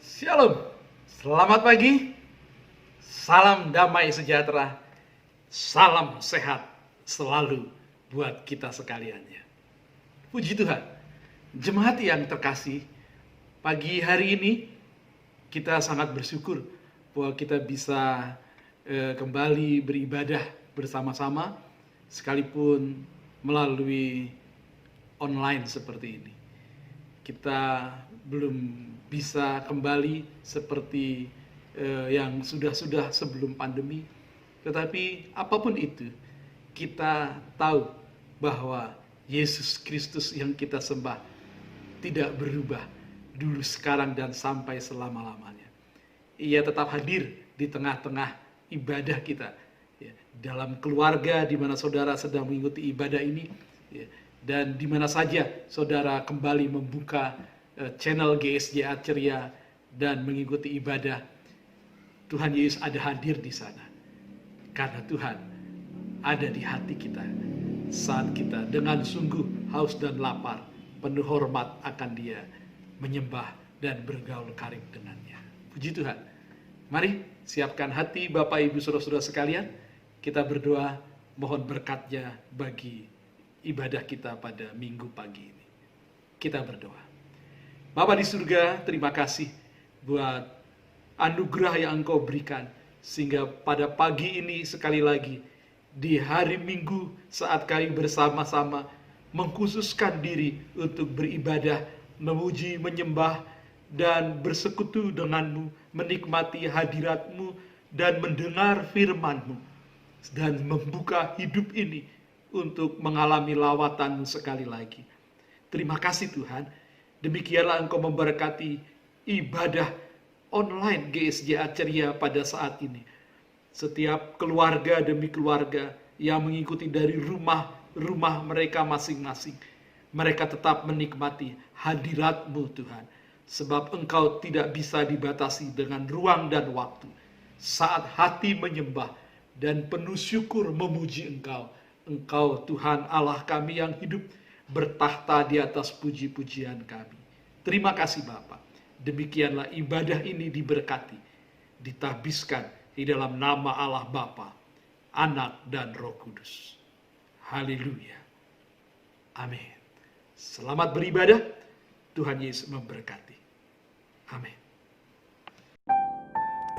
Shalom, selamat pagi, salam damai sejahtera, salam sehat selalu buat kita sekalian ya. Puji Tuhan, jemaat yang terkasih, pagi hari ini kita sangat bersyukur bahwa kita bisa kembali beribadah bersama-sama sekalipun melalui online seperti ini. Kita belum bisa kembali seperti yang sudah sebelum pandemi. Tetapi apapun itu, kita tahu bahwa Yesus Kristus yang kita sembah tidak berubah dulu, sekarang, dan sampai selama-lamanya. Ia tetap hadir di tengah-tengah ibadah kita, ya, dalam keluarga di mana saudara sedang mengikuti ibadah ini, ya, dan di mana saja saudara kembali membuka channel GSJA Ceria dan mengikuti ibadah, Tuhan Yesus ada hadir di sana. Karena Tuhan ada di hati kita saat kita dengan sungguh haus dan lapar, penuh hormat akan Dia, menyembah dan bergaul karib dengannya. Puji Tuhan. Mari siapkan hati Bapak Ibu Saudara-saudara sekalian, kita berdoa mohon berkat-Nya bagi ibadah kita pada minggu pagi ini. Kita berdoa. Bapa di surga, terima kasih buat anugerah yang Engkau berikan, sehingga pada pagi ini sekali lagi, di hari Minggu saat kami bersama-sama mengkhususkan diri untuk beribadah, memuji, menyembah, dan bersekutu denganmu, menikmati hadirat-Mu, dan mendengar firman-Mu, dan membuka hidup ini untuk mengalami lawatan-Mu sekali lagi. Terima kasih Tuhan. Demikianlah Engkau memberkati ibadah online GSJA Ceria pada saat ini. Setiap keluarga demi keluarga yang mengikuti dari rumah mereka masing-masing, mereka tetap menikmati hadirat-Mu Tuhan. Sebab Engkau tidak bisa dibatasi dengan ruang dan waktu. Saat hati menyembah dan penuh syukur memuji Engkau, Engkau Tuhan Allah kami yang hidup, bertahta di atas puji-pujian kami. Terima kasih Bapa. Demikianlah ibadah ini diberkati, ditabiskan di dalam nama Allah Bapa, Anak, dan Roh Kudus. Haleluya. Amin. Selamat beribadah. Tuhan Yesus memberkati. Amin.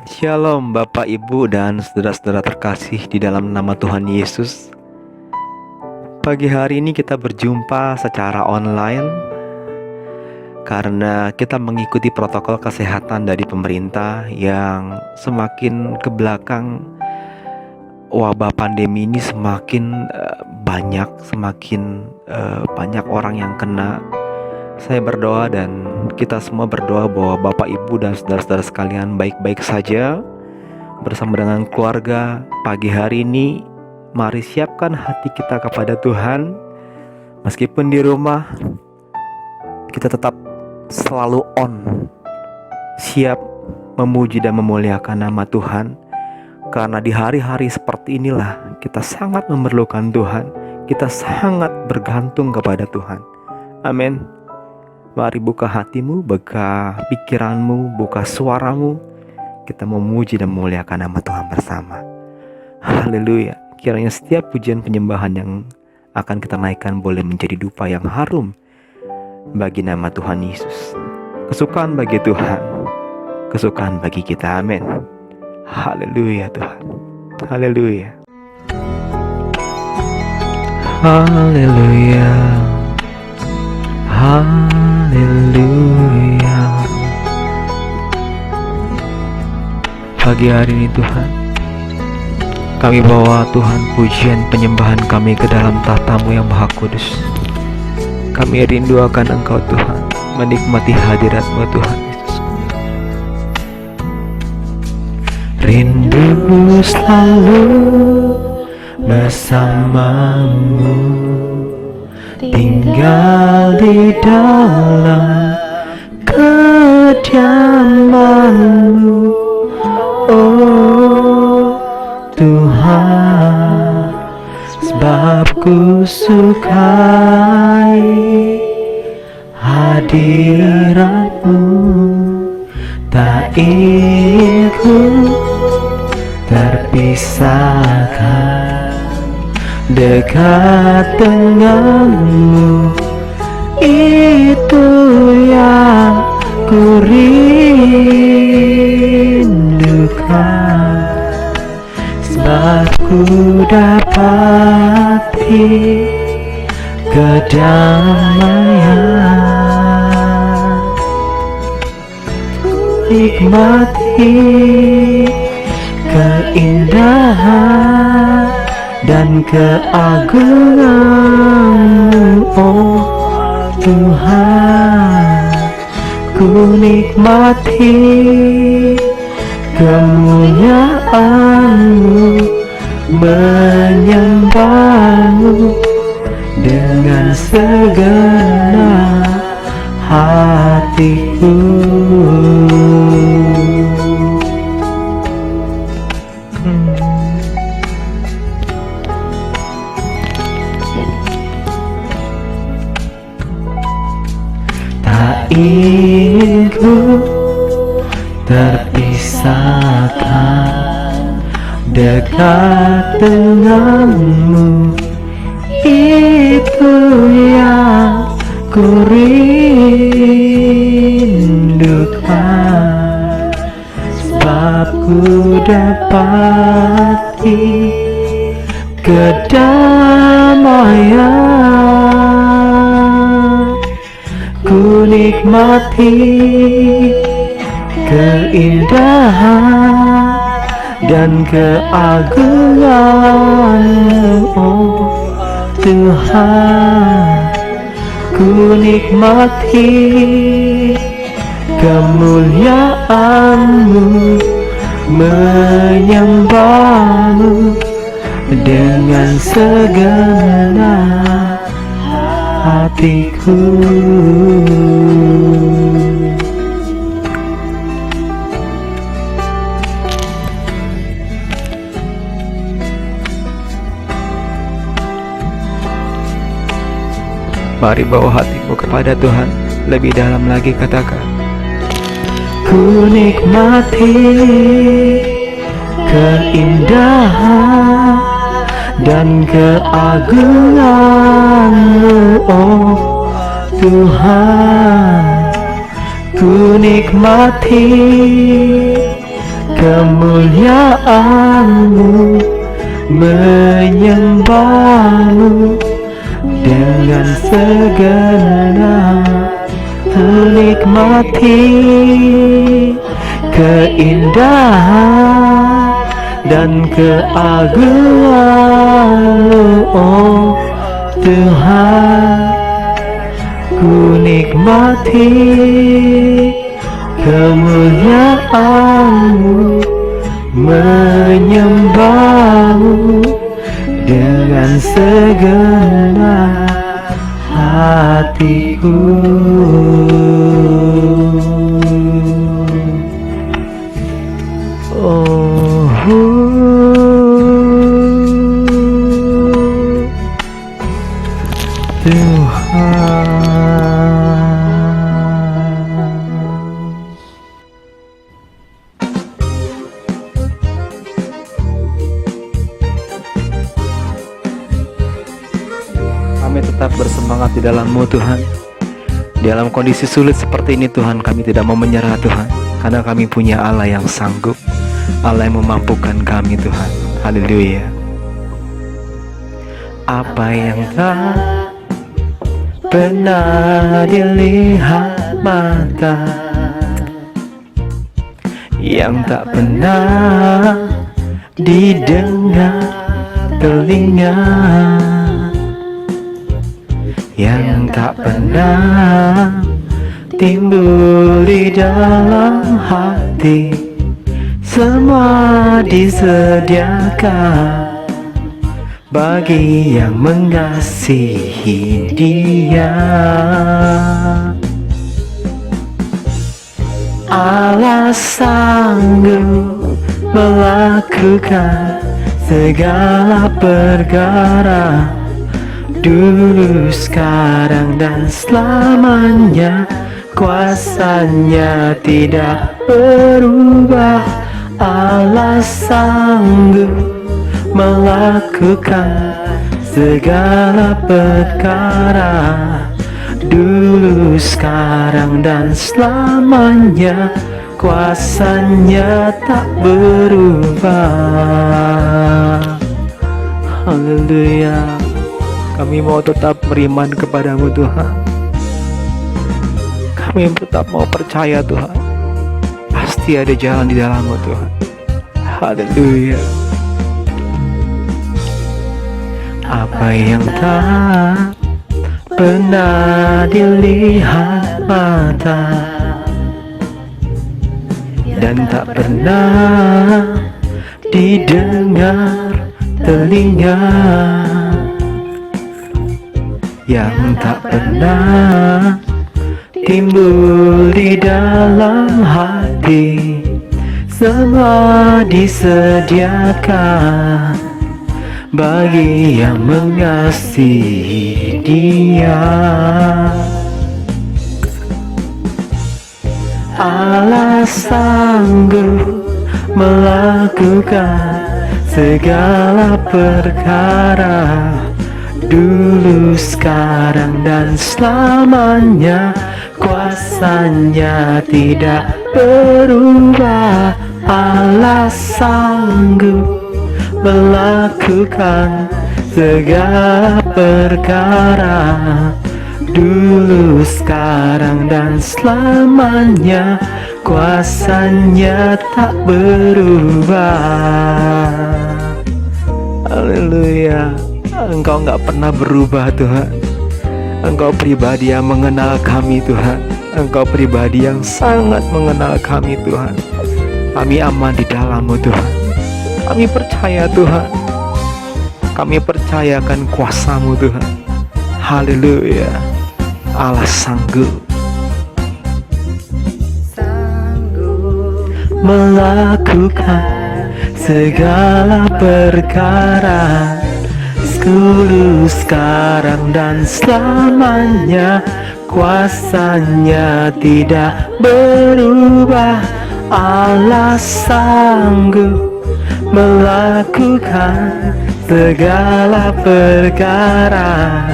Shalom Bapak Ibu dan saudara-saudara terkasih di dalam nama Tuhan Yesus. Pagi hari ini kita berjumpa secara online karena kita mengikuti protokol kesehatan dari pemerintah yang semakin ke belakang wabah pandemi ini semakin banyak orang yang kena. Saya berdoa dan kita semua berdoa bahwa Bapak Ibu dan saudara-saudara sekalian baik-baik saja bersama dengan keluarga. Pagi hari ini mari siapkan hati kita kepada Tuhan. Meskipun di rumah, kita tetap selalu on, siap memuji dan memuliakan nama Tuhan. Karena di hari-hari seperti inilah kita sangat memerlukan Tuhan. Kita sangat bergantung kepada Tuhan. Amin. Mari buka hatimu, buka pikiranmu, buka suaramu. Kita memuji dan memuliakan nama Tuhan bersama. Haleluya. Kiranya setiap pujian penyembahan yang akan kita naikkan boleh menjadi dupa yang harum bagi nama Tuhan Yesus. Kesukaan bagi Tuhan. kesukaan bagi kita. Amin. Haleluya Tuhan. Haleluya. Haleluya. Haleluya. Pagi hari ini Tuhan, kami bawa Tuhan pujian penyembahan kami ke dalam tahta-Mu yang Maha Kudus. Kami rindu akan Engkau Tuhan, menikmati hadirat-Mu Tuhan Yesus. Rindu selalu bersama-Mu, tinggal di dalam kediaman-Mu. Oh Tuhan, sebab ku sukai hadirat-Mu, tak ingin ku terpisahkan dekat denganmu. Itu yang ku rindukan, sebab ku dapati kedamaian, nikmati keindahan dan keagungan-Mu. Oh Tuhan, ku nikmati kemuliaan-Mu, menyembah-Mu dengan segenap hatiku. Tak ingin ku terpisahkan dekat denganmu. Itu yang ku rindukan, sebab ku dapati kedamaian, ku nikmati keindahan dan keagungan-Mu. Oh Tuhan, ku nikmati kemuliaan-Mu, menyembah-Mu dengan segenap hatiku. Mari bawa hatimu kepada Tuhan lebih dalam lagi, katakan, ku nikmati keindahan dan keagungan-Mu. Oh Tuhan, ku nikmati kemuliaan-Mu, menyembah-Mu dengan segenap, menikmati keindahan dan keagungan-Mu. Oh Tuhan, ku nikmati kemuliaan-Mu, menyembah-Mu dengan segenap hatiku. Oh Kami tetap bersemangat di dalam-Mu Tuhan. Di dalam kondisi sulit seperti ini Tuhan, kami tidak mau menyerah Tuhan. karena kami punya Allah yang sanggup, Allah yang memampukan kami Tuhan. Haleluya. Apa yang tak pernah dilihat mata, yang tak pernah didengar telinga, yang tak pernah timbul di dalam hati, semua disediakan bagi yang mengasihi Dia. Allah sanggup melakukan segala perkara, dulu, sekarang, dan selamanya. Kuasanya tidak berubah. Allah sanggup melakukan segala perkara, dulu, sekarang, dan selamanya. Kuasanya tak berubah. Haleluya. Kami mau tetap beriman kepadamu Tuhan. Kami tetap mau percaya Tuhan, pasti ada jalan di dalammu Tuhan. Haleluya. Apa yang tak pernah dilihat mata, dan tak pernah didengar telinga, yang tak pernah timbul di dalam hati, semua disediakan bagi yang mengasihi Dia. Allah sanggup melakukan segala perkara, dulu, sekarang, dan selamanya. Kuasanya tidak berubah. Allah sanggup melakukan segala perkara, dulu, sekarang, dan selamanya. Kuasanya tak berubah. Haleluya. Engkau gak pernah berubah Tuhan. Engkau pribadi yang mengenal kami Tuhan. Engkau pribadi yang sangat mengenal kami Tuhan. Kami aman di dalam-Mu Tuhan. Kami percaya Tuhan. Kami percayakan kuasa-Mu Tuhan. Haleluya. Allah sanggup melakukan segala perkara, dulu, sekarang, dan selamanya. Kuasanya tidak berubah. Allah sanggup melakukan segala perkara,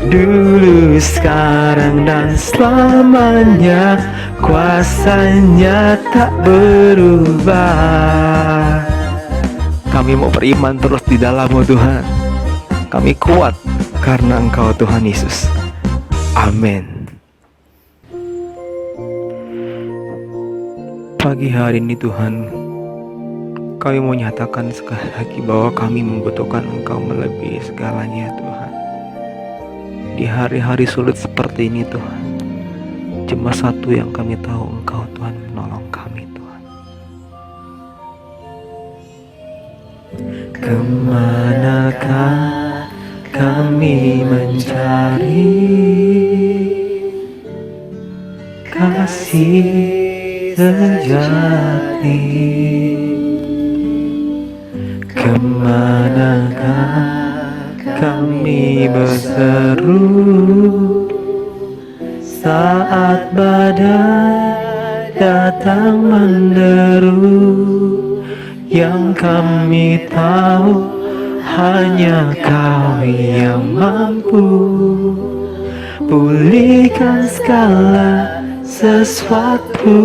dulu, sekarang, dan selamanya. Kuasanya tak berubah. Kami mau beriman terus di dalam-Mu Tuhan. Kami kuat karena Engkau Tuhan Yesus. Amin. Pagi hari ini Tuhan, kami mau nyatakan sekali lagi bahwa kami membutuhkan Engkau melebihi segalanya Tuhan. Di hari-hari sulit seperti ini Tuhan, cuma satu yang kami tahu, Engkau Tuhan menolong kami Tuhan. Kemanakah kami mencari kasih sejati? Kemanakah kami berseru saat badai datang menderu? Yang kami tahu hanya Kau yang mampu pulihkan segala sesuatu.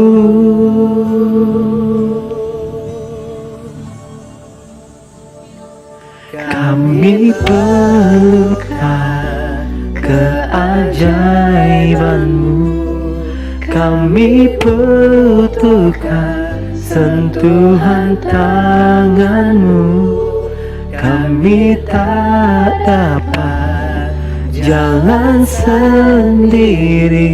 Kami perlukan keajaiban-Mu, kami butuhkan sentuhan tangan-Mu, kami tak dapat jalan sendiri,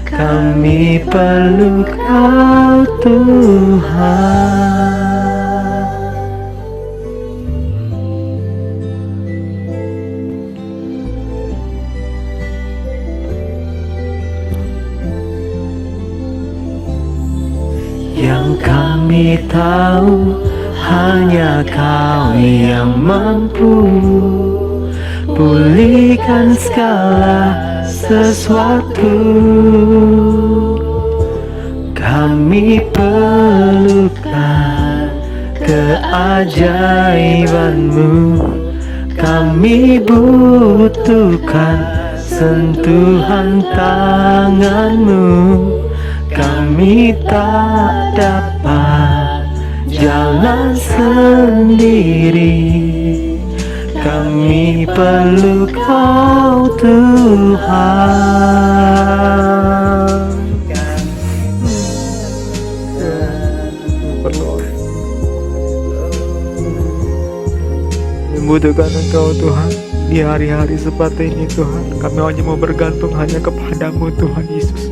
kami perlu Kau Tuhan. Yang kami tahu hanya Kau yang mampu pulihkan segala sesuatu. Kami perlukan keajaiban-Mu, kami butuhkan sentuhan tangan-Mu, kami tak dapat jalan sendiri, kami perlu Kau Tuhan. Membutuhkan Engkau Tuhan di hari-hari seperti ini Tuhan. Kami hanya mau bergantung hanya kepada-Mu Tuhan Yesus.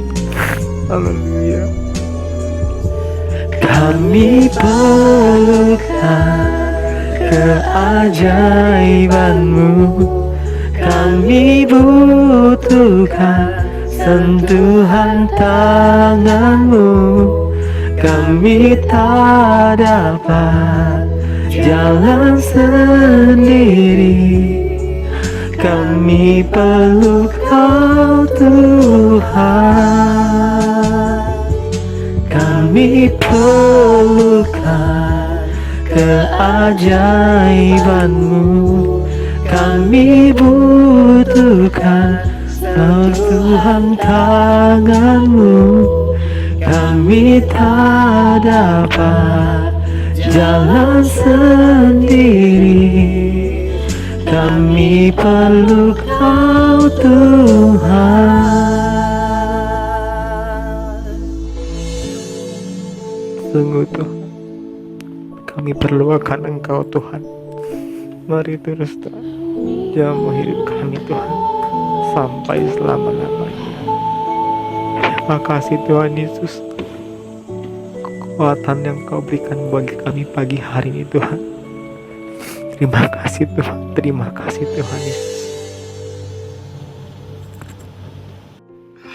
Haleluya. Kami perlukan keajaiban-Mu, kami butuhkan sentuhan tangan-Mu, kami tak dapat jalan sendiri, kami perlu Kau Tuhan. Kami perlukan keajaiban-Mu, kami butuhkan sentuhan tangan-Mu, kami tak dapat jalan sendiri, kami perlu Kau Tuhan. Sungguh Tuhan, kami perlu akan Engkau Tuhan. Mari terus Tuhan, jamah hidup kami Tuhan sampai selama-lamanya. Terima kasih Tuhan Yesus, kekuatan yang Kau berikan bagi kami pagi hari ini Tuhan. Terima kasih Tuhan, terima kasih Tuhan Yesus.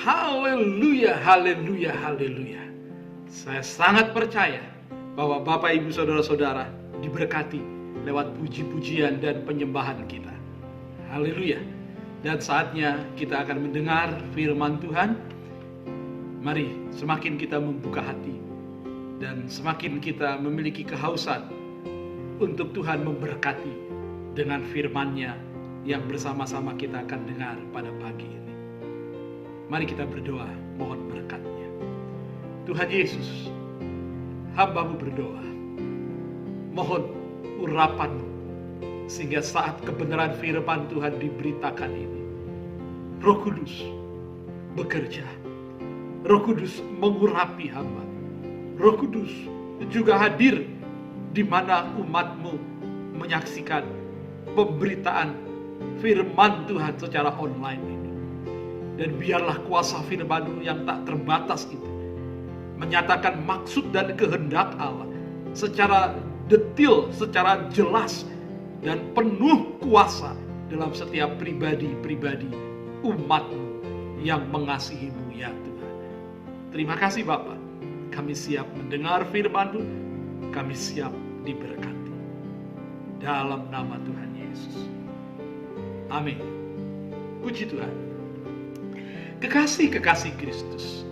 Haleluya, haleluya, haleluya. Saya sangat percaya bahwa Bapak Ibu Saudara-saudara diberkati lewat puji-pujian dan penyembahan kita. Haleluya. Dan saatnya kita akan mendengar firman Tuhan. Mari semakin kita membuka hati dan semakin kita memiliki kehausan untuk Tuhan memberkati dengan firman-Nya yang bersama-sama kita akan dengar pada pagi ini. Mari kita berdoa mohon berkat-Nya. Tuhan Yesus, hamba-Mu berdoa, mohon urapan-Mu sehingga saat kebenaran firman Tuhan diberitakan ini, Roh Kudus bekerja, Roh Kudus mengurapi hamba, Roh Kudus juga hadir di mana umat-Mu menyaksikan pemberitaan firman Tuhan secara online ini. Dan biarlah kuasa firman-Mu yang tak terbatas itu menyatakan maksud dan kehendak Allah secara detail, secara jelas dan penuh kuasa dalam setiap pribadi-pribadi umat-Mu yang mengasihi-Mu ya Tuhan. Terima kasih Bapa, kami siap mendengar firman-Mu, kami siap diberkati. Dalam nama Tuhan Yesus. Amin. Puji Tuhan. Kekasih-kekasih Kristus,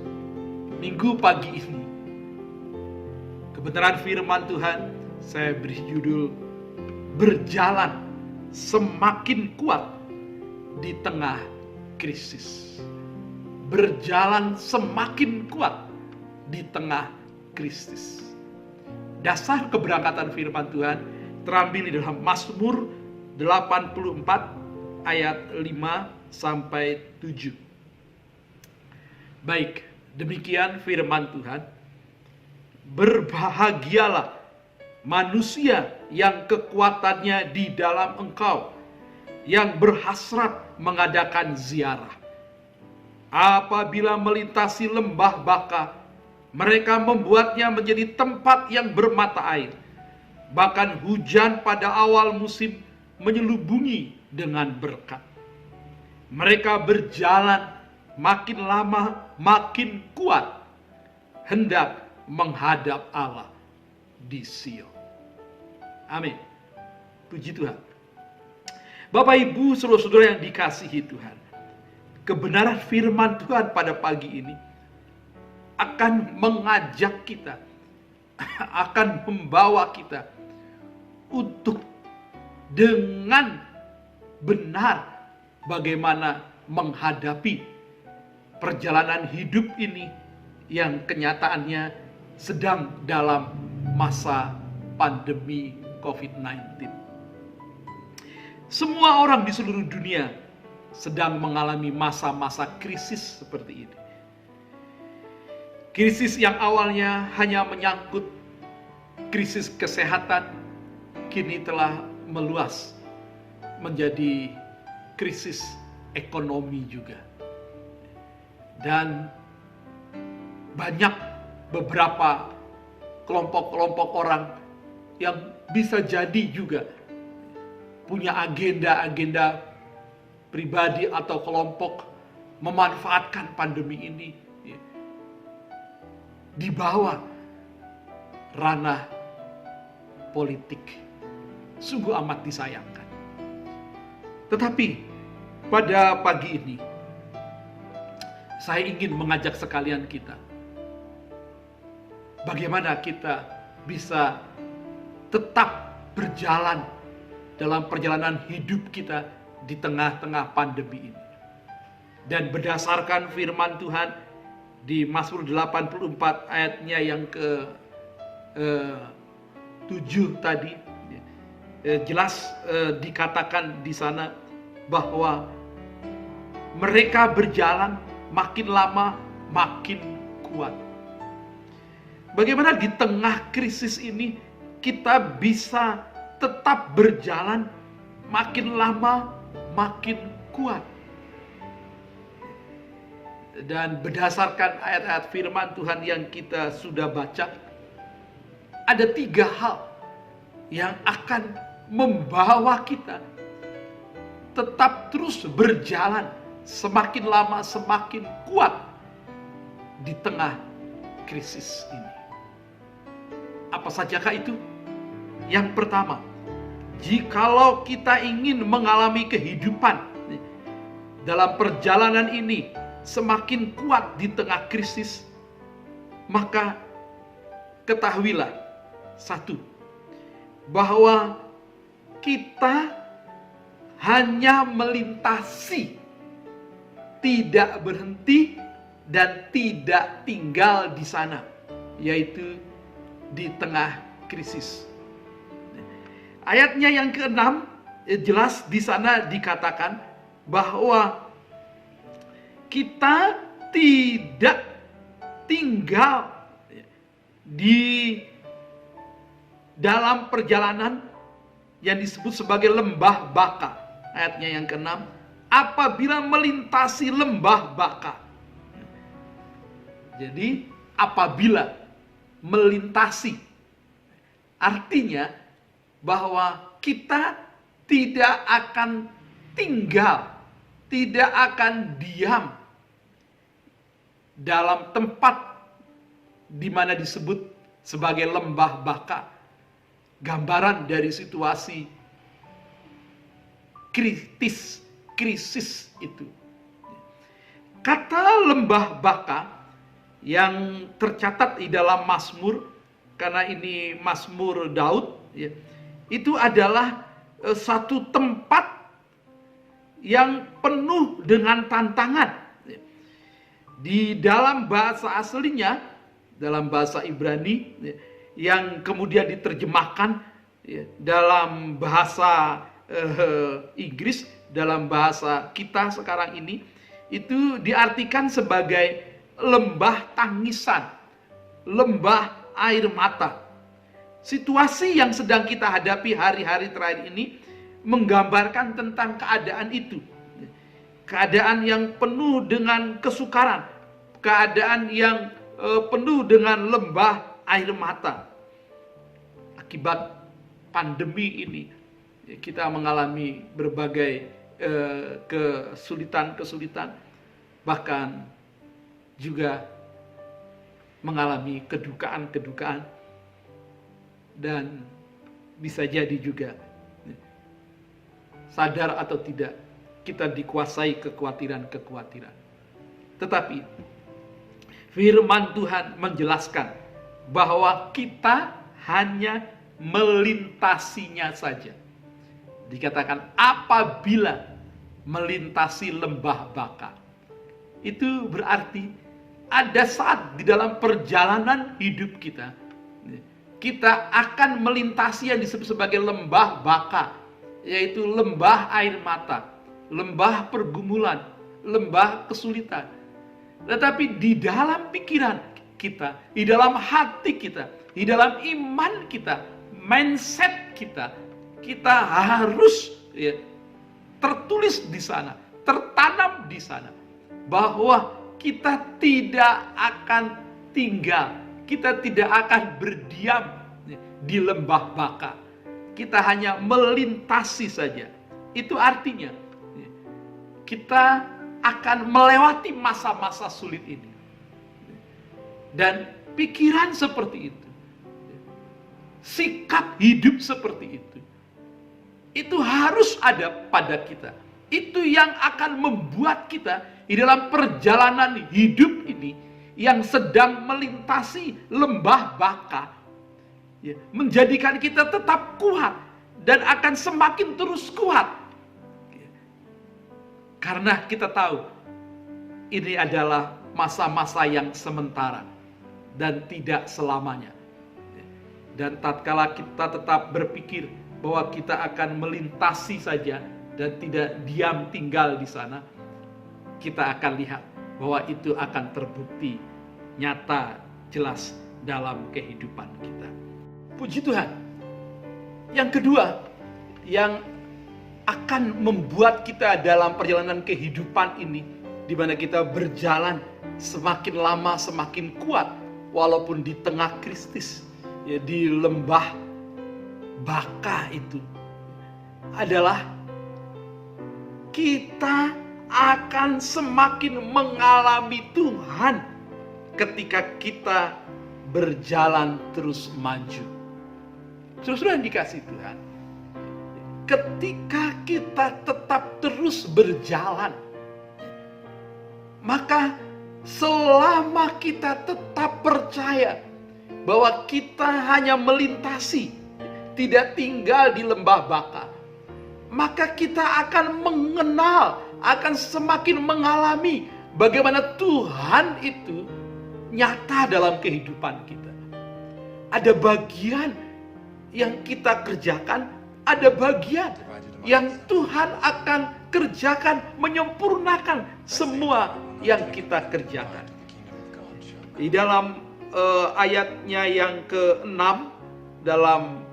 minggu pagi ini kebenaran firman Tuhan saya beri judul berjalan semakin kuat di tengah krisis. berjalan semakin kuat di tengah krisis. Dasar keberangkatan firman Tuhan terambil di dalam Mazmur 84 ayat 5 sampai 7. Baik, demikian firman Tuhan. Berbahagialah manusia yang kekuatannya di dalam Engkau, yang berhasrat mengadakan ziarah. Apabila melintasi lembah Baka, mereka membuatnya menjadi tempat yang bermata air. Bahkan hujan pada awal musim menyelubungi dengan berkat. Mereka berjalan makin lama makin kuat, hendak menghadap Allah di Sion. Amin. Puji Tuhan. Bapak Ibu, saudara-saudara yang dikasihi Tuhan, kebenaran firman Tuhan pada pagi ini akan mengajak kita, akan membawa kita untuk dengan benar bagaimana menghadapi perjalanan hidup ini yang kenyataannya sedang dalam masa pandemi COVID-19. Semua orang di seluruh dunia sedang mengalami masa-masa krisis seperti ini. Krisis yang awalnya hanya menyangkut krisis kesehatan, kini telah meluas menjadi krisis ekonomi juga. Dan banyak beberapa kelompok-kelompok orang yang bisa jadi juga punya agenda-agenda pribadi atau kelompok memanfaatkan pandemi ini di bawah ranah politik. Sungguh amat disayangkan. Tetapi pada pagi ini saya ingin mengajak sekalian kita, bagaimana kita bisa tetap berjalan dalam perjalanan hidup kita di tengah-tengah pandemi ini. Dan berdasarkan firman Tuhan di Mazmur 84 ayatnya yang ke 7 tadi, jelas dikatakan di sana bahwa mereka berjalan makin lama makin kuat. Bagaimana di tengah krisis ini kita bisa tetap berjalan makin lama makin kuat. Dan berdasarkan ayat-ayat firman Tuhan yang kita sudah baca, ada 3 hal yang akan membawa kita tetap terus berjalan semakin lama semakin kuat di tengah krisis ini. Apa sajakah itu? Yang pertama, jikalau kita ingin mengalami kehidupan dalam perjalanan ini semakin kuat di tengah krisis, maka ketahuilah satu, bahwa kita hanya melintasi, tidak berhenti dan tidak tinggal di sana, yaitu di tengah krisis. Ayatnya yang ke-6 jelas di sana dikatakan bahwa kita tidak tinggal di dalam perjalanan yang disebut sebagai lembah Baka. Ayatnya yang ke-6, apabila melintasi lembah Baka. Jadi apabila melintasi, artinya bahwa kita tidak akan tinggal, tidak akan diam dalam tempat di mana disebut sebagai lembah Baka. Gambaran dari situasi krisis itu. Kata lembah Baka yang tercatat di dalam Mazmur, karena ini Mazmur Daud, ya, itu adalah satu tempat yang penuh dengan tantangan. Di dalam bahasa aslinya, dalam bahasa Ibrani, yang kemudian diterjemahkan dalam bahasa Inggris, dalam bahasa kita sekarang ini, itu diartikan sebagai lembah tangisan, lembah air mata. Situasi yang sedang kita hadapi hari-hari terakhir ini menggambarkan tentang keadaan itu. Keadaan yang penuh dengan kesukaran, keadaan yang penuh dengan lembah air mata. Akibat pandemi ini, kita mengalami berbagai kesulitan-kesulitan, bahkan juga mengalami kedukaan-kedukaan, dan bisa jadi juga sadar atau tidak kita dikuasai kekhawatiran-kekhawatiran. Tetapi firman Tuhan menjelaskan bahwa kita hanya melintasinya saja. Dikatakan apabila melintasi lembah Baka. Itu berarti ada saat di dalam perjalanan hidup kita, kita akan melintasi yang disebut sebagai lembah Baka, yaitu lembah air mata, lembah pergumulan, lembah kesulitan. Tetapi di dalam pikiran kita, di dalam hati kita, di dalam iman kita, mindset kita, kita harus tertulis di sana, tertanam di sana, bahwa kita tidak akan tinggal, kita tidak akan berdiam di lembah Baka. Kita hanya melintasi saja. Itu artinya kita akan melewati masa-masa sulit ini. Dan pikiran seperti itu, sikap hidup seperti itu harus ada pada kita. Itu yang akan membuat kita di dalam perjalanan hidup ini yang sedang melintasi lembah Baka, menjadikan kita tetap kuat dan akan semakin terus kuat. Karena kita tahu ini adalah masa-masa yang sementara dan tidak selamanya. Dan tatkala kita tetap berpikir bahwa kita akan melintasi saja dan tidak diam tinggal di sana, kita akan lihat bahwa itu akan terbukti nyata, jelas dalam kehidupan kita. Puji Tuhan. Yang kedua, yang akan membuat kita dalam perjalanan kehidupan ini, di mana kita berjalan semakin lama semakin kuat, walaupun di tengah krisis, di lembah Baka itu, adalah kita akan semakin mengalami Tuhan ketika kita berjalan terus maju. Saudara yang dikasihi Tuhan, ketika kita tetap terus berjalan, maka selama kita tetap percaya bahwa kita hanya melintasi, tidak tinggal di lembah Baka, maka kita akan mengenal, akan semakin mengalami bagaimana Tuhan itu nyata dalam kehidupan kita. Ada bagian yang kita kerjakan, ada bagian yang Tuhan akan kerjakan, menyempurnakan semua yang kita kerjakan. Di dalam ayatnya yang ke-6 dalam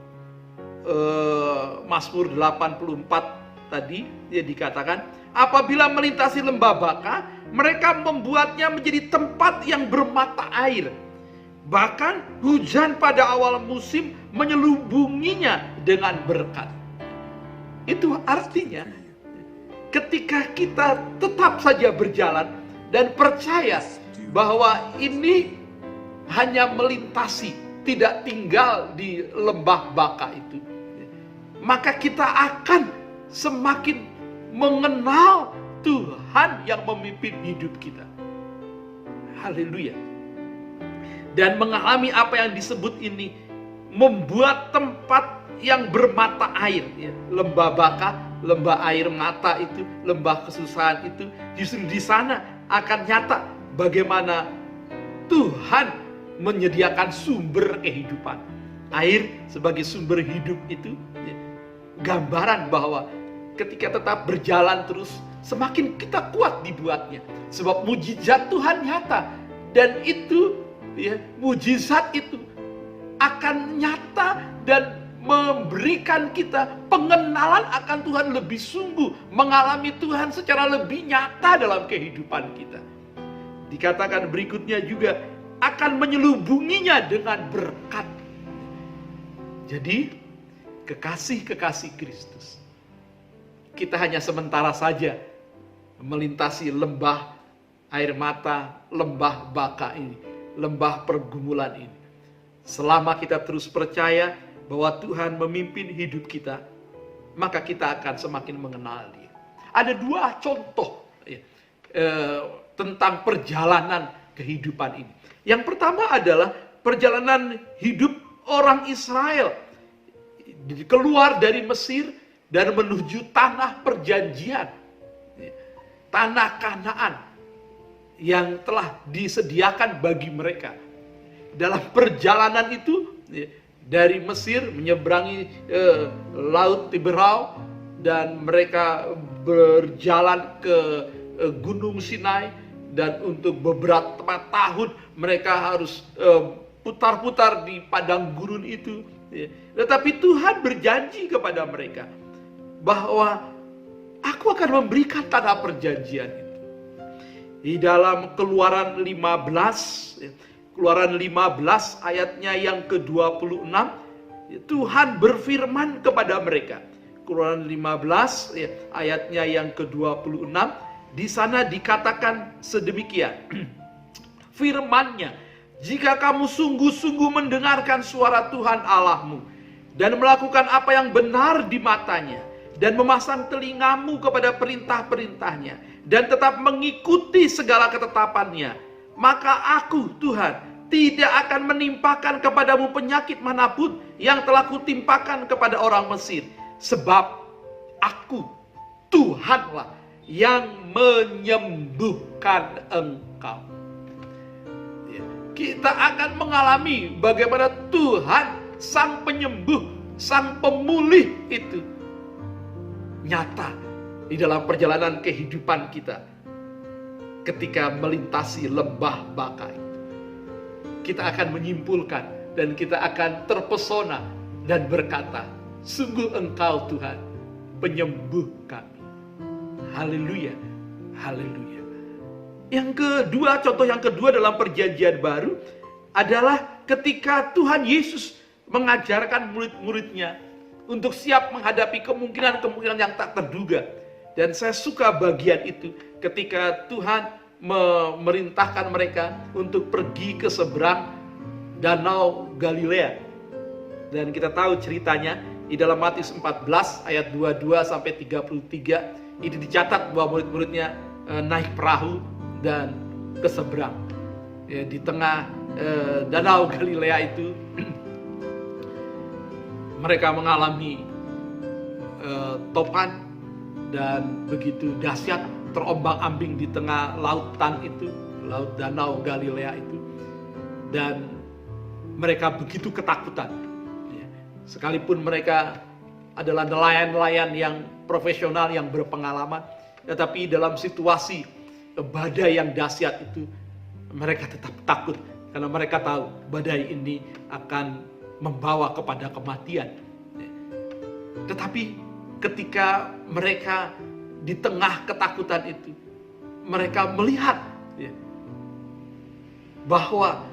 Mazmur 84 tadi, dia dikatakan, apabila melintasi lembah Baka, mereka membuatnya menjadi tempat yang bermata air. Bahkan hujan pada awal musim menyelubunginya dengan berkat. Itu artinya ketika kita tetap saja berjalan dan percaya bahwa ini hanya melintasi, tidak tinggal di lembah Baka itu, maka kita akan semakin mengenal Tuhan yang memimpin hidup kita. Haleluya. Dan mengalami apa yang disebut ini, membuat tempat yang bermata air, lembah Baka, lembah air mata itu, lembah kesusahan itu, justru di sana akan nyata bagaimana Tuhan menyediakan sumber kehidupan. Air sebagai sumber hidup itu gambaran bahwa ketika tetap berjalan terus, semakin kita kuat dibuatnya. Sebab mujizat Tuhan nyata. Dan itu, mujizat itu akan nyata dan memberikan kita pengenalan akan Tuhan lebih sungguh. Mengalami Tuhan secara lebih nyata dalam kehidupan kita. Dikatakan berikutnya juga, akan menyelubunginya dengan berkat. Jadi, kekasih-kekasih Kristus, kita hanya sementara saja melintasi lembah air mata, lembah baka ini, lembah pergumulan ini. Selama kita terus percaya bahwa Tuhan memimpin hidup kita, maka kita akan semakin mengenal Dia. Ada dua contoh tentang perjalanan kehidupan ini. Yang pertama adalah perjalanan hidup orang Israel keluar dari Mesir dan menuju tanah perjanjian, tanah Kanaan yang telah disediakan bagi mereka. Dalam perjalanan itu dari Mesir menyeberangi Laut Tiberau dan mereka berjalan ke Gunung Sinai, dan untuk beberapa tahun mereka harus putar-putar di padang gurun itu. Tetapi Tuhan berjanji kepada mereka bahwa aku akan memberikan tanah perjanjian itu. Di dalam Keluaran 15 ayatnya yang ke-26, Tuhan berfirman kepada mereka. Keluaran 15 ayatnya yang ke-26, di sana dikatakan sedemikian. Firman-Nya, jika kamu sungguh-sungguh mendengarkan suara Tuhan Allahmu dan melakukan apa yang benar di matanya dan memasang telingamu kepada perintah-perintahnya dan tetap mengikuti segala ketetapannya, maka aku, Tuhan, tidak akan menimpakan kepadamu penyakit manapun yang telah kutimpakan kepada orang Mesir. Sebab aku, Tuhanlah, yang menyembuhkan engkau. Kita akan mengalami bagaimana Tuhan, Sang Penyembuh, Sang Pemulih itu nyata di dalam perjalanan kehidupan kita. Ketika melintasi lembah baka itu, kita akan menyimpulkan dan kita akan terpesona dan berkata, sungguh Engkau Tuhan, penyembuh kami. Haleluya, haleluya. Contoh yang kedua dalam perjanjian baru adalah ketika Tuhan Yesus mengajarkan murid-muridnya untuk siap menghadapi kemungkinan-kemungkinan yang tak terduga. Dan saya suka bagian itu ketika Tuhan memerintahkan mereka untuk pergi ke seberang Danau Galilea. Dan kita tahu ceritanya di dalam Matius 14 ayat 22 sampai 33. Itu dicatat bahwa murid-muridnya naik perahu dan ke seberang. Di tengah Danau Galilea itu mereka mengalami topan dan begitu dahsyat, terombang-ambing di tengah lautan itu, laut Danau Galilea itu, dan mereka begitu ketakutan. Sekalipun mereka adalah nelayan-nelayan yang profesional, yang berpengalaman, tetapi dalam situasi badai yang dahsyat itu mereka tetap takut, karena mereka tahu badai ini akan membawa kepada kematian. Tetapi ketika mereka di tengah ketakutan itu, mereka melihat bahwa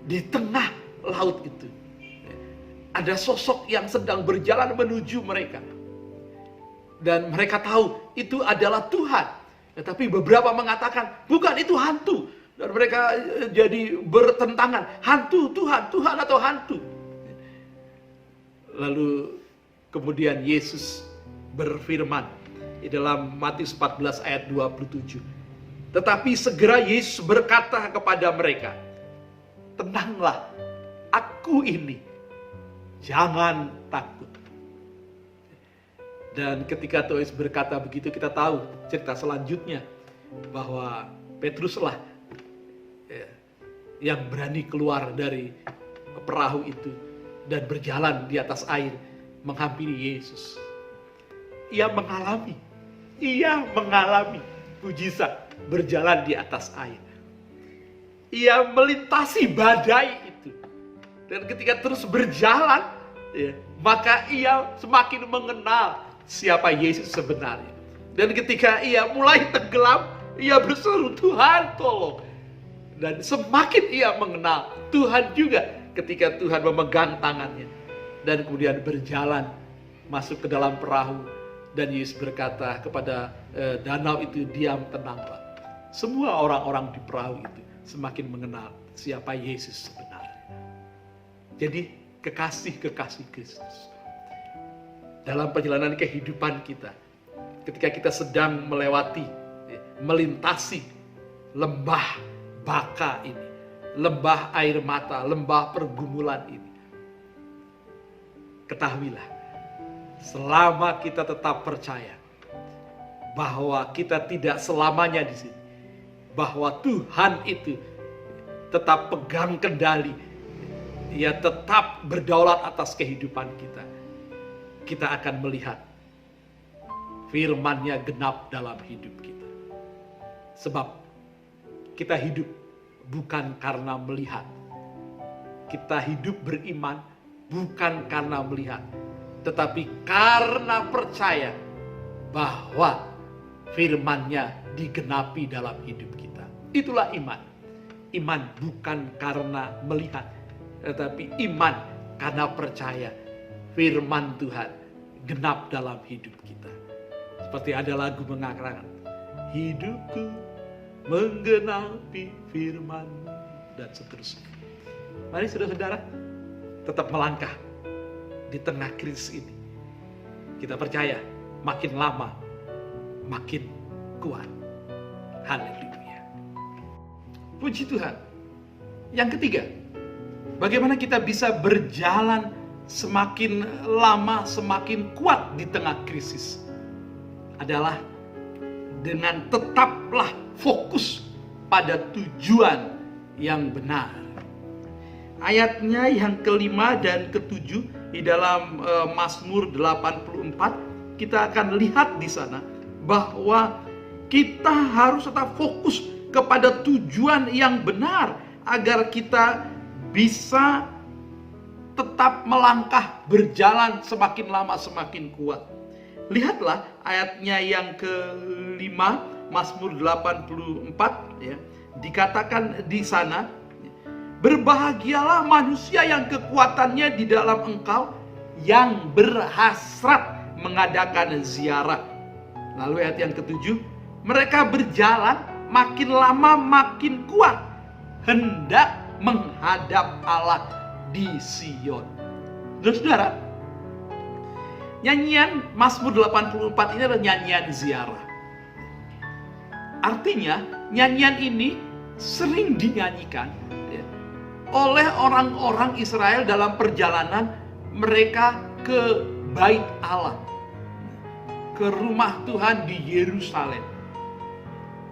di tengah laut itu ada sosok yang sedang berjalan menuju mereka. Dan mereka tahu itu adalah Tuhan. Tetapi beberapa mengatakan, bukan, itu hantu. Dan mereka jadi bertentangan. Hantu, Tuhan, Tuhan atau hantu. Lalu kemudian Yesus berfirman di dalam Matius 14 ayat 27. Tetapi segera Yesus berkata kepada mereka, tenanglah, aku ini, jangan takut. Dan ketika Tuhan Yesus berkata begitu, kita tahu cerita selanjutnya bahwa Petruslah yang berani keluar dari perahu itu dan berjalan di atas air menghampiri Yesus. Ia mengalami mujizat berjalan di atas air. Ia melintasi badai itu. Dan ketika terus berjalan, maka ia semakin mengenal siapa Yesus sebenarnya. Dan ketika ia mulai tenggelam, ia berseru, "Tuhan, tolong." Dan semakin ia mengenal Tuhan juga ketika Tuhan memegang tangannya. Dan kemudian berjalan masuk ke dalam perahu. Dan Yesus berkata kepada danau itu, "Diam, tenanglah." Semua orang-orang di perahu itu semakin mengenal siapa Yesus sebenarnya. Jadi kekasih-kekasih Kristus. Dalam perjalanan kehidupan kita, ketika kita sedang melintasi lembah baka ini, lembah air mata, lembah pergumulan ini, ketahuilah, selama kita tetap percaya bahwa kita tidak selamanya di sini, bahwa Tuhan itu tetap pegang kendali, Ia tetap berdaulat atas kehidupan kita, kita akan melihat firman-Nya genap dalam hidup kita. Sebab kita hidup bukan karena melihat. Kita hidup beriman bukan karena melihat, tetapi karena percaya bahwa firman-Nya digenapi dalam hidup kita. Itulah iman. Iman bukan karena melihat, tetapi iman karena percaya firman Tuhan genap dalam hidup kita. Seperti ada lagu mengatakan, "Hidupku menggenapi firman," dan seterusnya. Mari saudara-saudara tetap melangkah di tengah krisis ini. Kita percaya makin lama makin kuat. Haleluya. Puji Tuhan. Yang ketiga, bagaimana kita bisa berjalan semakin lama semakin kuat di tengah krisis, adalah dengan tetaplah fokus pada tujuan yang benar. Ayatnya yang kelima dan ketujuh di dalam Mazmur 84, kita akan lihat di sana bahwa kita harus tetap fokus kepada tujuan yang benar agar kita bisa tetap melangkah berjalan semakin lama semakin kuat. Lihatlah ayatnya yang kelima, Mazmur 84, ya, dikatakan di sana, "Berbahagialah manusia yang kekuatannya di dalam Engkau, yang berhasrat mengadakan ziarah." Lalu ayat yang ketujuh, "Mereka berjalan makin lama makin kuat, hendak menghadap Allah di Sion." Saudara, nyanyian Mazmur 84 ini adalah nyanyian ziarah. Artinya, nyanyian ini sering dinyanyikan oleh orang-orang Israel dalam perjalanan mereka ke Bait Allah, ke rumah Tuhan di Yerusalem.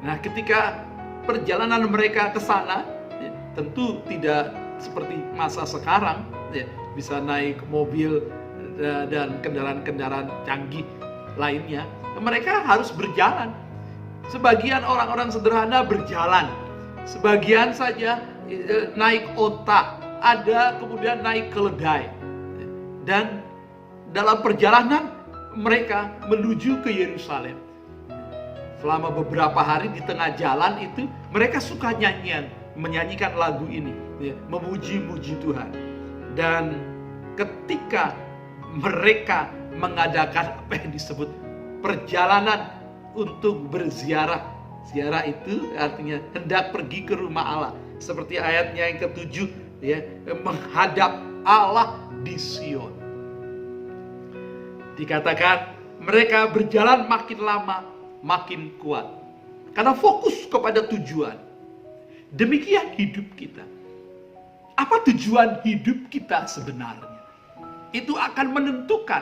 Nah, ketika perjalanan mereka ke sana, tentu tidak seperti masa sekarang, bisa naik mobil dan kendaraan-kendaraan canggih lainnya. Mereka harus berjalan. Sebagian orang-orang sederhana berjalan, sebagian saja naik onta, ada kemudian naik keledai. Dan dalam perjalanan mereka menuju ke Yerusalem, selama beberapa hari di tengah jalan itu mereka suka menyanyikan lagu ini, memuji-muji Tuhan. Dan ketika mereka mengadakan apa yang disebut perjalanan untuk berziarah, ziarah itu artinya hendak pergi ke rumah Allah, seperti ayatnya yang ketujuh, menghadap Allah di Sion. Dikatakan mereka berjalan makin lama makin kuat karena fokus kepada tujuan. Demikian hidup kita. Apa tujuan hidup kita sebenarnya? Itu akan menentukan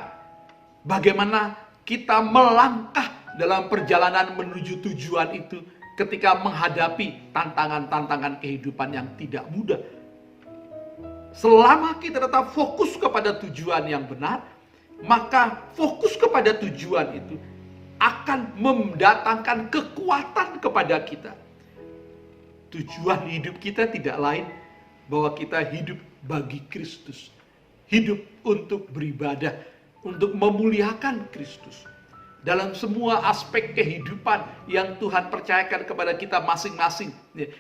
bagaimana kita melangkah dalam perjalanan menuju tujuan itu ketika menghadapi tantangan-tantangan kehidupan yang tidak mudah. Selama kita tetap fokus kepada tujuan yang benar, maka fokus kepada tujuan itu akan mendatangkan kekuatan kepada kita. Tujuan hidup kita tidak lain bahwa kita hidup bagi Kristus. Hidup untuk beribadah, untuk memuliakan Kristus. Dalam semua aspek kehidupan yang Tuhan percayakan kepada kita masing-masing.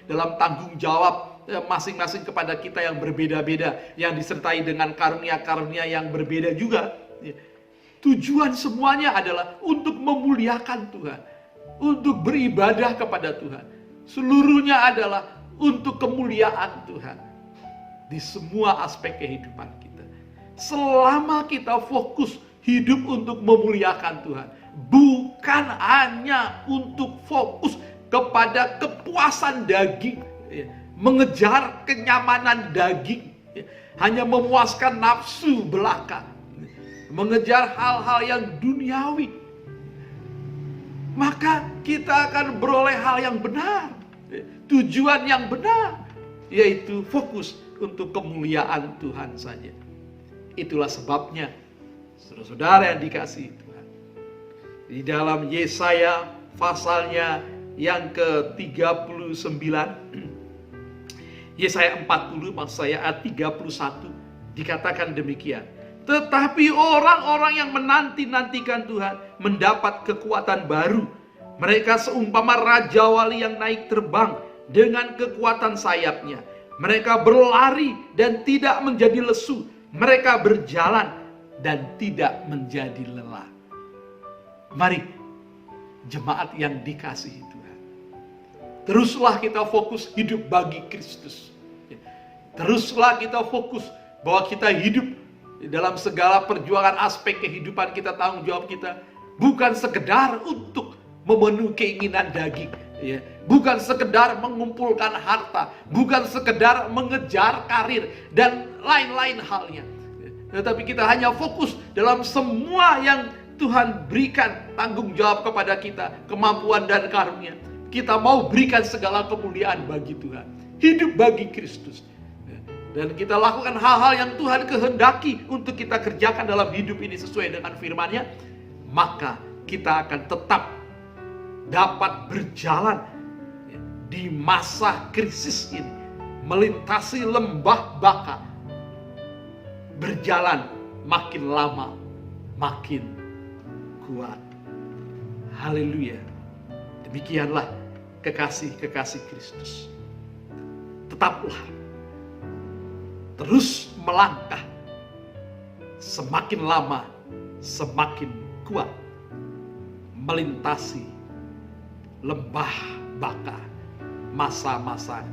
Dalam tanggung jawab masing-masing kepada kita yang berbeda-beda. Yang disertai dengan karunia-karunia yang berbeda juga. Tujuan semuanya adalah untuk memuliakan Tuhan. Untuk beribadah kepada Tuhan. Seluruhnya adalah untuk kemuliaan Tuhan. Di semua aspek kehidupan kita. Selama kita fokus hidup untuk memuliakan Tuhan. Bukan hanya untuk fokus kepada kepuasan daging. Mengejar kenyamanan daging. Hanya memuaskan nafsu belaka. Mengejar hal-hal yang duniawi. Maka kita akan beroleh hal yang benar. Tujuan yang benar. Yaitu fokus untuk kemuliaan Tuhan saja. Itulah sebabnya, saudara-saudara yang dikasihi Tuhan, di dalam Yesaya pasalnya yang ke-39, Yesaya 40 maksud saya ayat 31 dikatakan demikian. Tetapi orang-orang yang menanti-nantikan Tuhan mendapat kekuatan baru. Mereka seumpama raja wali yang naik terbang dengan kekuatan sayapnya. Mereka berlari dan tidak menjadi lesu. Mereka berjalan dan tidak menjadi lelah. Mari, jemaat yang dikasihi Tuhan, teruslah kita fokus hidup bagi Kristus. Teruslah kita fokus bahwa kita hidup dalam segala perjuangan aspek kehidupan kita, tanggung jawab kita. Bukan sekedar untuk memenuhi keinginan daging. Bukan sekedar mengumpulkan harta, bukan sekedar mengejar karir dan lain-lain halnya. Tetapi kita hanya fokus dalam semua yang Tuhan berikan tanggung jawab kepada kita, kemampuan dan karunia. Kita mau berikan segala kemuliaan bagi Tuhan. Hidup bagi Kristus. Dan kita lakukan hal-hal yang Tuhan kehendaki untuk kita kerjakan dalam hidup ini sesuai dengan firman-Nya. Maka kita akan tetap dapat berjalan di masa krisis ini, melintasi lembah baka, berjalan makin lama makin kuat. Haleluya. Demikianlah kekasih-kekasih Kristus. Tetaplah terus melangkah, semakin lama semakin kuat, melintasi lembah baka masa-masa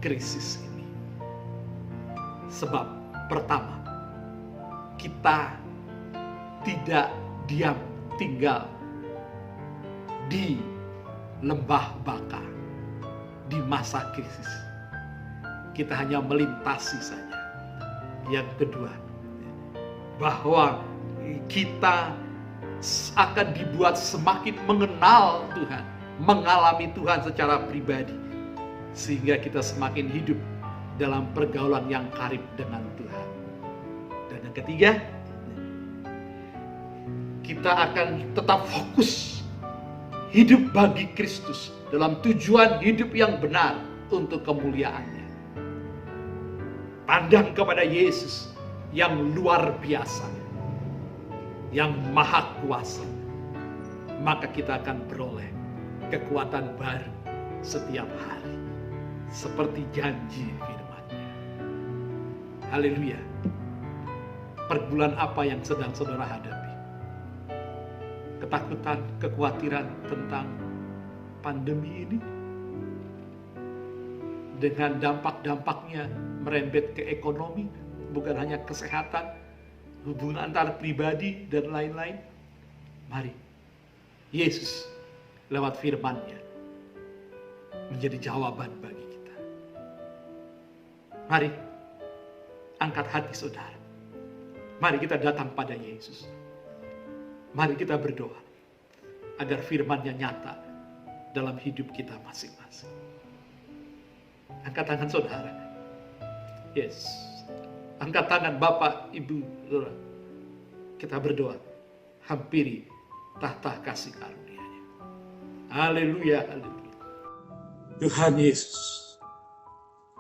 krisis ini. Sebab pertama, kita tidak diam tinggal di lembah baka di masa krisis. Kita hanya melintasi saja. Yang kedua, bahwa kita akan dibuat semakin mengenal Tuhan, mengalami Tuhan secara pribadi, sehingga kita semakin hidup dalam pergaulan yang karib dengan Tuhan. Dan yang ketiga, kita akan tetap fokus hidup bagi Kristus dalam tujuan hidup yang benar untuk kemuliaan-Nya. Pandang kepada Yesus yang luar biasa, yang maha kuasa, maka kita akan beroleh kekuatan baru setiap hari, seperti janji firman-Nya. Haleluya. Pergumulan apa yang sedang saudara hadapi? Ketakutan, kekhawatiran tentang pandemi ini, dengan dampak-dampaknya merembet ke ekonomi, bukan hanya kesehatan, hubungan antar pribadi dan lain-lain. Mari, Yesus lewat firman-Nya menjadi jawaban bagi kita. Mari, angkat hati saudara. Mari kita datang pada Yesus. Mari kita berdoa agar firman-Nya nyata dalam hidup kita masing-masing. Angkat tangan saudara. Yes. Angkat tangan Bapak, Ibu, saudara. Kita berdoa. Hampiri tahta kasih karunia-Nya. Haleluya, haleluya. Tuhan Yesus,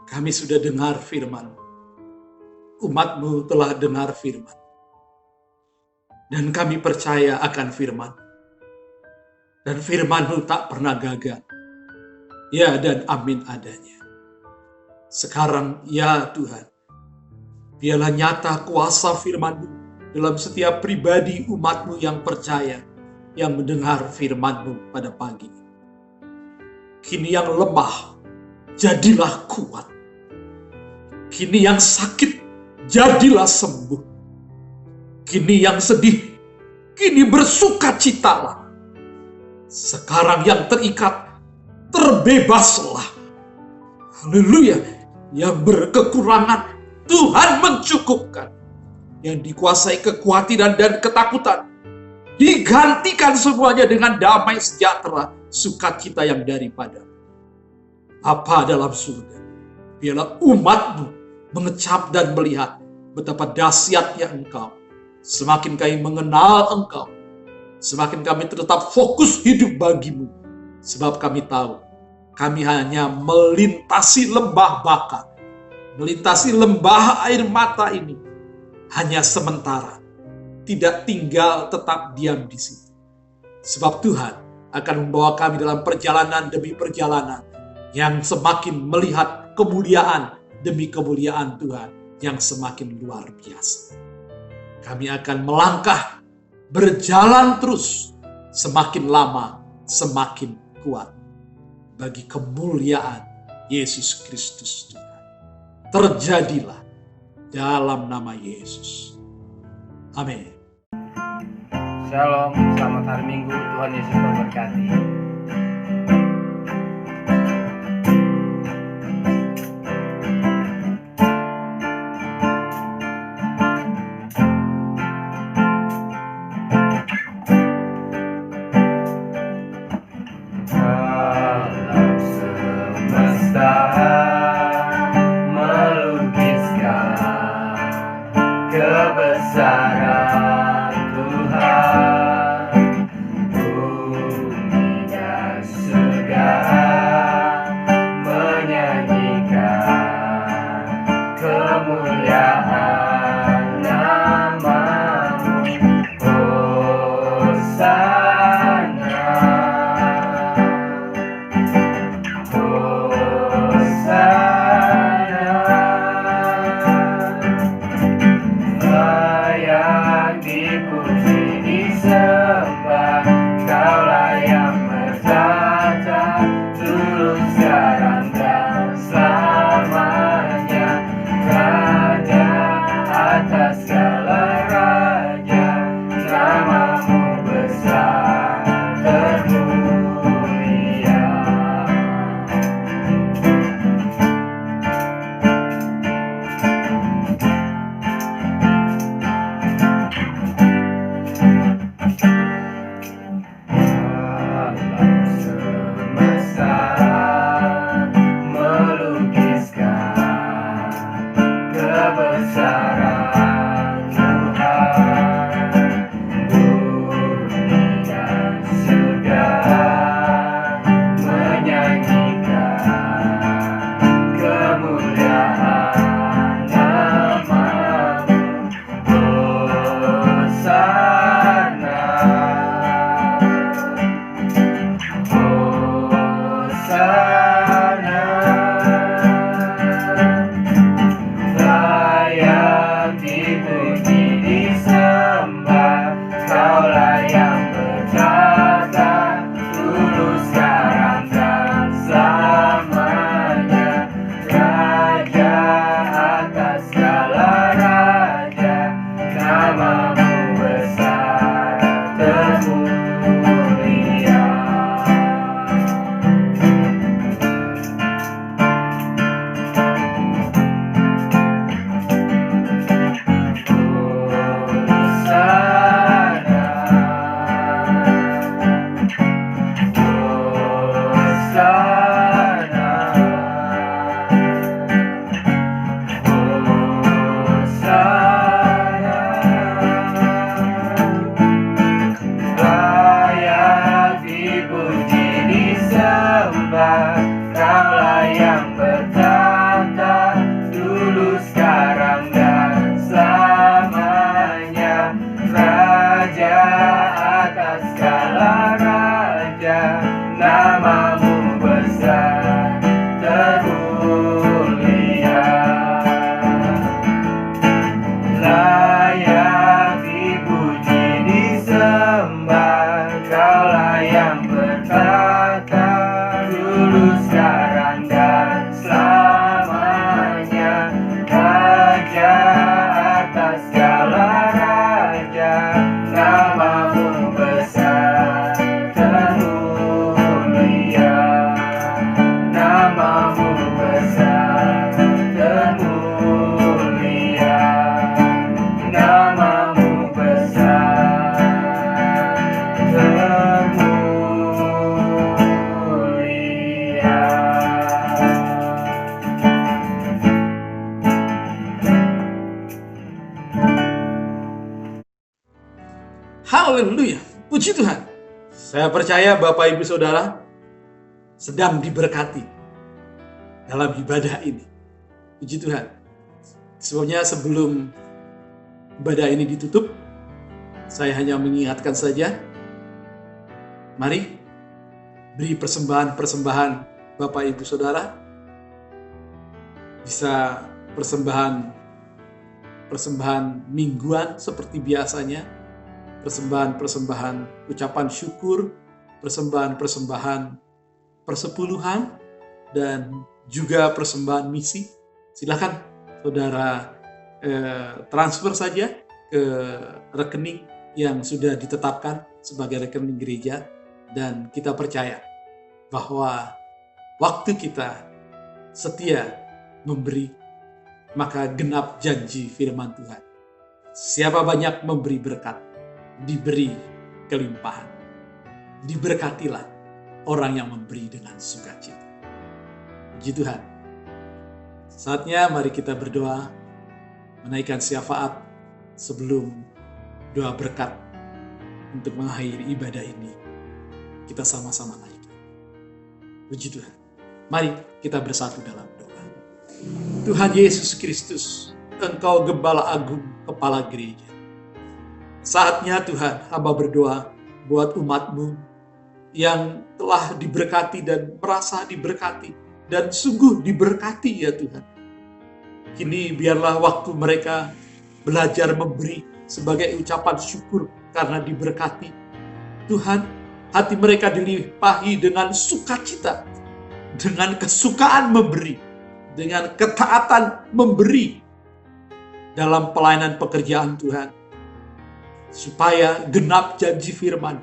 kami sudah dengar firman. Umat-Mu telah dengar firman. Dan kami percaya akan firman. Dan firman-Mu tak pernah gagal. Ya dan amin adanya. Sekarang ya Tuhan, biarlah nyata kuasa firman-Mu dalam setiap pribadi umat-Mu yang percaya, yang mendengar firman-Mu pada pagi. Kini yang lemah, jadilah kuat. Kini yang sakit, jadilah sembuh. Kini yang sedih, kini bersukacitalah. Sekarang yang terikat, terbebaslah. Haleluya. Yang berkekurangan, Tuhan mencukupkan. Yang dikuasai kekhawatiran dan ketakutan, digantikan semuanya dengan damai sejahtera, sukacita yang daripada Bapa dalam surga. Biarlah umat-Mu mengecap dan melihat betapa dahsyatnya Engkau. Semakin kami mengenal Engkau, semakin kami tetap fokus hidup bagi-Mu. Sebab kami tahu, kami hanya melintasi lembah baka, melintasi lembah air mata ini, hanya sementara, tidak tinggal tetap diam di situ. Sebab Tuhan akan membawa kami dalam perjalanan demi perjalanan, yang semakin melihat kemuliaan demi kemuliaan Tuhan, yang semakin luar biasa. Kami akan melangkah, berjalan terus, semakin lama, semakin kuat. Bagi kemuliaan Yesus Kristus Tuhan. Terjadilah dalam nama Yesus. Amin. Shalom, selamat hari Minggu, Tuhan Yesus memberkati. Kebesaran Tuhan, bumi dan surga menyanyikan kemuliaan nama-Mu. Hosana, Hosana. Dipuji, disembah, Kaulah yang bertata, dulu, sekarang, dan selamanya. Raja atas segala raja, nama-Mu besar termulia. Kebesaran Tuhan, bumi dan surga menyanyikan kemuliaan nama-Mu. Hosana, Hosana. Dipuji, disembah, Kaulah yang bertata, dulu, sekarang, dan selamanya. Raja atas segala raja, nama-Mu besar termulia. Haleluya. Puji Tuhan. Saya percaya Bapak Ibu Saudara sedang diberkati dalam ibadah ini. Puji Tuhan. Sebabnya sebelum ibadah ini ditutup, saya hanya mengingatkan saja, mari beri persembahan-persembahan Bapak Ibu Saudara. Bisa persembahan mingguan seperti biasanya, persembahan ucapan syukur, persembahan persepuluhan, dan juga persembahan misi. Silakan saudara transfer saja ke rekening yang sudah ditetapkan sebagai rekening gereja, dan kita percaya bahwa waktu kita setia memberi, maka genap janji firman Tuhan. Siapa banyak memberi berkat, diberi kelimpahan. Diberkatilah orang yang memberi dengan sukacita. Puji Tuhan. Saatnya mari kita berdoa, menaikkan syafaat sebelum doa berkat untuk mengakhiri ibadah ini. Kita sama-sama naikkan. Puji Tuhan. Mari kita bersatu dalam doa. Tuhan Yesus Kristus, Engkau Gembala Agung, Kepala Gereja. Saatnya Tuhan, hamba berdoa buat umat-Mu yang telah diberkati dan merasa diberkati dan sungguh diberkati ya Tuhan. Kini biarlah waktu mereka belajar memberi sebagai ucapan syukur karena diberkati. Tuhan, hati mereka dilimpahi dengan sukacita, dengan kesukaan memberi, dengan ketaatan memberi dalam pelayanan pekerjaan Tuhan. Supaya genap janji firman.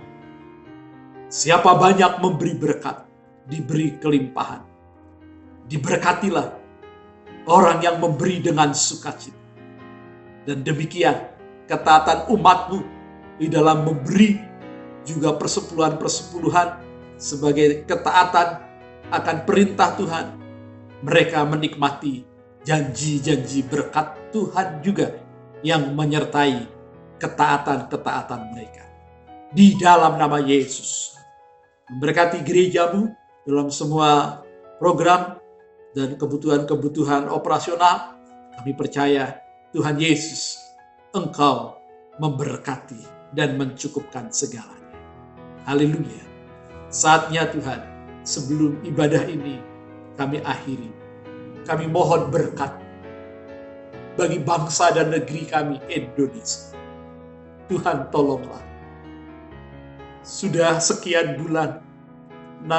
Siapa banyak memberi berkat, diberi kelimpahan. Diberkatilah orang yang memberi dengan sukacita. Dan demikian ketaatan umat-Mu di dalam memberi juga persepuluhan sebagai ketaatan akan perintah Tuhan. Mereka menikmati janji-janji berkat Tuhan juga yang menyertai ketaatan-ketaatan mereka. Di dalam nama Yesus. Memberkati gereja-Mu dalam semua program dan kebutuhan-kebutuhan operasional. Kami percaya Tuhan Yesus, Engkau memberkati dan mencukupkan segalanya. Haleluya. Saatnya Tuhan, sebelum ibadah ini kami akhiri, kami mohon berkat bagi bangsa dan negeri kami Indonesia. Tuhan tolonglah. Sudah sekian bulan, 6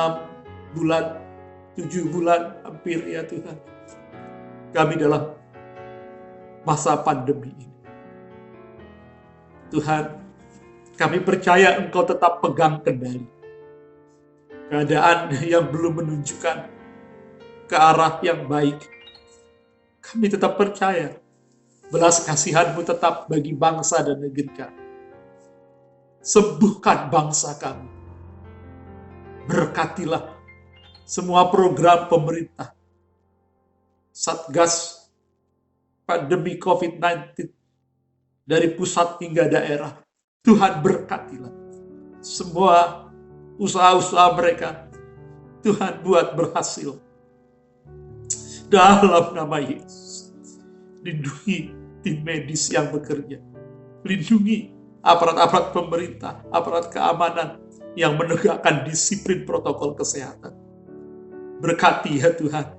bulan, 7 bulan hampir ya Tuhan, kami dalam masa pandemi ini. Tuhan, kami percaya Engkau tetap pegang kendali. Keadaan yang belum menunjukkan ke arah yang baik, kami tetap percaya belas kasihan-Mu tetap bagi bangsa dan negeri kami. Sembuhkan bangsa kami. Berkatilah semua program pemerintah, Satgas pandemi COVID-19 dari pusat hingga daerah. Tuhan berkatilah semua usaha-usaha mereka. Tuhan buat berhasil. Dalam nama Yesus, lindungi tim medis yang bekerja. Lindungi aparat-aparat pemerintah, aparat keamanan yang menegakkan disiplin protokol kesehatan. Berkati ya Tuhan,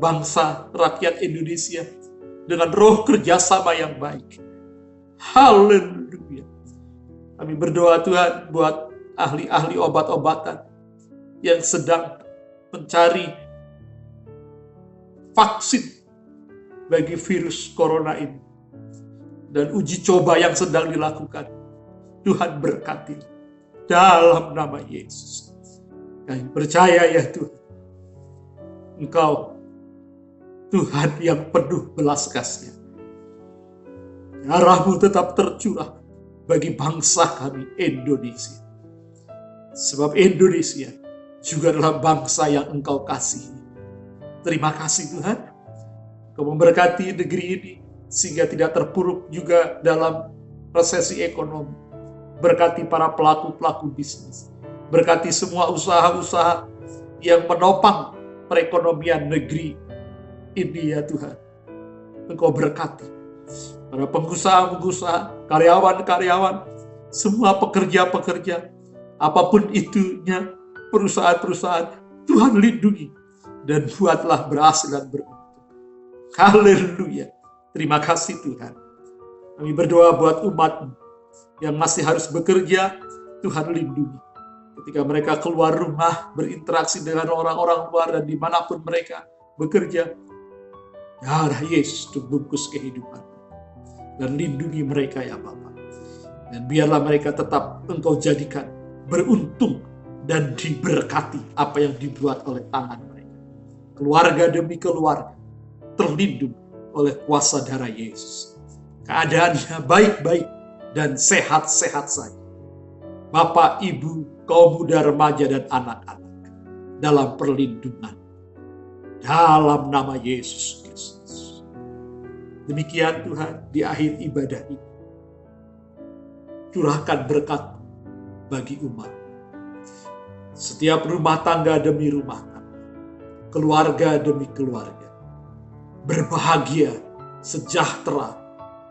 bangsa, rakyat Indonesia dengan roh kerjasama yang baik. Haleluya. Kami berdoa Tuhan buat ahli-ahli obat-obatan yang sedang mencari vaksin bagi virus corona ini. Dan uji coba yang sedang dilakukan. Tuhan berkati. Dalam nama Yesus. Kami percaya ya Tuhan. Engkau Tuhan yang penuh belas kasihan. Darah-Mu tetap tercurah bagi bangsa kami Indonesia. Sebab Indonesia juga adalah bangsa yang Engkau kasihi. Terima kasih Tuhan. Engkau memberkati negeri ini sehingga tidak terpuruk juga dalam resesi ekonomi. Berkati para pelaku-pelaku bisnis. Berkati semua usaha-usaha yang menopang perekonomian negeri ini ya Tuhan. Engkau berkati para pengusaha-pengusaha, karyawan-karyawan, semua pekerja-pekerja, apapun itunya, perusahaan-perusahaan, Tuhan lindungi dan buatlah berhasil dan beruntung. Haleluya. Terima kasih Tuhan. Kami berdoa buat umat yang masih harus bekerja, Tuhan lindungi. Ketika mereka keluar rumah, berinteraksi dengan orang-orang luar dan dimanapun mereka bekerja, darah Yesus untuk bungkus kehidupan. Dan lindungi mereka ya Bapa. Dan biarlah mereka tetap Engkau jadikan beruntung dan diberkati apa yang dibuat oleh tangan mereka. Keluarga demi keluarga terlindung oleh kuasa darah Yesus. Keadaannya baik-baik dan sehat-sehat saja. Bapak, Ibu, kaum muda, remaja, dan anak-anak dalam perlindungan. Dalam nama Yesus Kristus. Demikian Tuhan di akhir ibadah ini. Curahkan berkat bagi umat. Setiap rumah tangga demi rumah tangga. Keluarga demi keluarga. Berbahagia, sejahtera,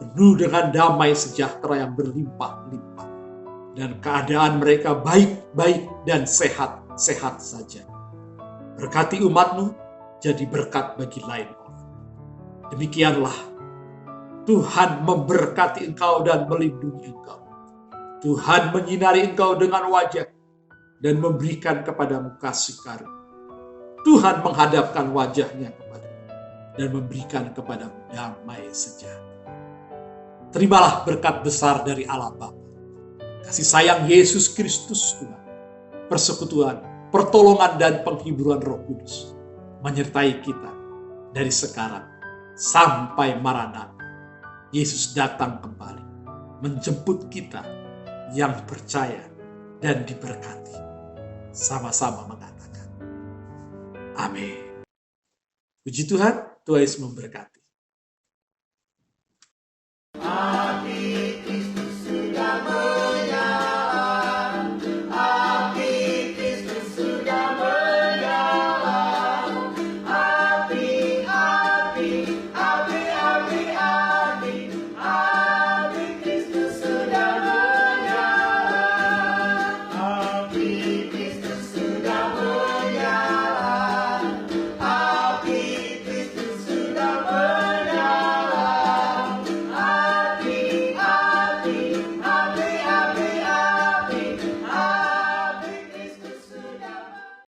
penuh dengan damai sejahtera yang berlimpah-limpah. Dan keadaan mereka baik-baik dan sehat-sehat saja. Berkati umat-Mu, jadi berkat bagi lain orang. Demikianlah, Tuhan memberkati engkau dan melindungi engkau. Tuhan menyinari engkau dengan wajah dan memberikan kepadamu kasih karunia. Tuhan menghadapkan wajahnya kepadamu dan memberikan kepadamu damai sejahtera. Terimalah berkat besar dari Allah Bapa, kasih sayang Yesus Kristus Tuhan, persekutuan, pertolongan dan penghiburan Roh Kudus menyertai kita dari sekarang sampai Maranatha. Yesus datang kembali menjemput kita yang percaya dan diberkati. Sama-sama mengatakan amin. Puji Tuhan, Tuhan Yesus memberkati.